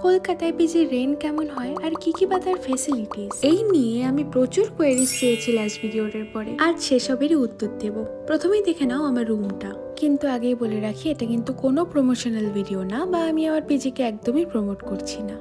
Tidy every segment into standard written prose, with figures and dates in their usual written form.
কলকাতায় PG rent কেমন হয় আর কি কি বা তার ফেসিলিটিস, এই নিয়ে আমি প্রচুর কোয়েরিজ পেয়েছি লাস্ট ভিডিওটার পরে। আজ সেসবেরই উত্তর দেব। প্রথমেই দেখে নাও আমার রুমটা। কিন্তু আগেই বলে রাখি, এটা কিন্তু কোনো প্রমোশনাল ভিডিও না, বা আমি আমার পিজিকে একদমই প্রমোট করছি না।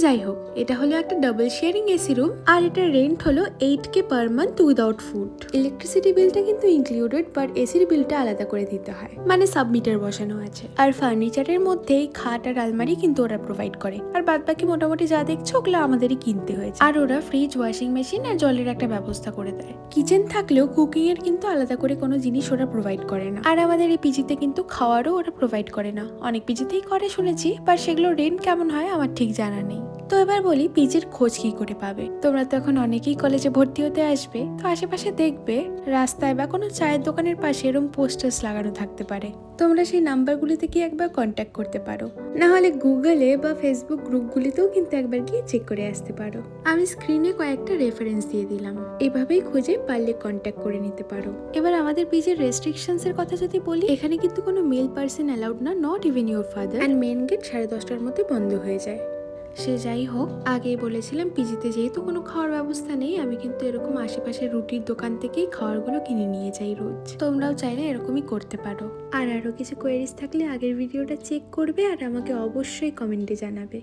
যাই হোক, এটা হলো একটা ডাবল শেয়ারিং এসি রুম, আর এটা রেন্ট হলো 8K per month without food. Electricity বিলটা কিন্তু ইনক্লুডেড, বাট এসির বিলটা আলাদা করে দিতে হয়, মানে সাবমিটার বসানো আছে। আর ফার্নিচারের মধ্যেই খাট আর আলমারি কিন্তু ওরা প্রোভাইড করে, আর বাদ বাকি মোটামুটি যা দেখছো ওগুলো আমাদেরই কিনতে হয়েছে। আর ওরা ফ্রিজ, ওয়াশিং মেশিন আর জলের একটা ব্যবস্থা করে দেয়। কিচেন থাকলেও কুকিং এর কিন্তু আলাদা করে কোনো জিনিস ওরা প্রোভাইড করে না। আর আমাদের এই পিজিতে কিন্তু খাওয়ারও ওরা প্রোভাইড করে না। অনেক পিজিতেই করে শুনেছি, বাট সেগুলো রেন্ট কেমন হয় আমার ঠিক জানা নেই। তো এবার বলি, পিজির খোঁজ কি করে পাবে। তোমরা তো এখন অনেকেই কলেজে ভর্তি হতে আসবে, তো আশেপাশে দেখবে রাস্তায় বা কোনো চায়ের দোকানের পাশে এরকম পোস্টার্স লাগানো থাকতে পারে। তোমরা সেই নাম্বারগুলিতে গিয়ে একবার কন্ট্যাক্ট করতে পারো, না হলে গুগলে বা ফেসবুক গ্রুপগুলিতেও কিন্তু একবার গিয়ে চেক করে আসতে পারো। আমি স্ক্রিনে কয়েকটা রেফারেন্স দিয়ে দিলাম, এভাবেই খুঁজে পারলে কন্ট্যাক্ট করে নিতে পারো। এবার আমাদের পিজির রেস্ট্রিকশনস এর কথা যদি বলি, এখানে কিন্তু কোনো মেল পার্সন অ্যালাউড না, not even your father. And main gate 10:30টার মধ্যে বন্ধ হয়ে যায়। সে যাই হোক, আগেই বলেছিলাম পিজিতে যেহেতু কোনো খাওয়ার ব্যবস্থা নেই, আমি কিন্তু এরকম আশেপাশে রুটির দোকান থেকেই খাবারগুলো কিনে নিয়ে যাই রোজ। তোমরাও চাইলে এরকমই করতে পারো। আর আরো কিছু কোয়েরিজ থাকলে আগের ভিডিওটা চেক করবে আর আমাকে অবশ্যই কমেন্টে জানাবে।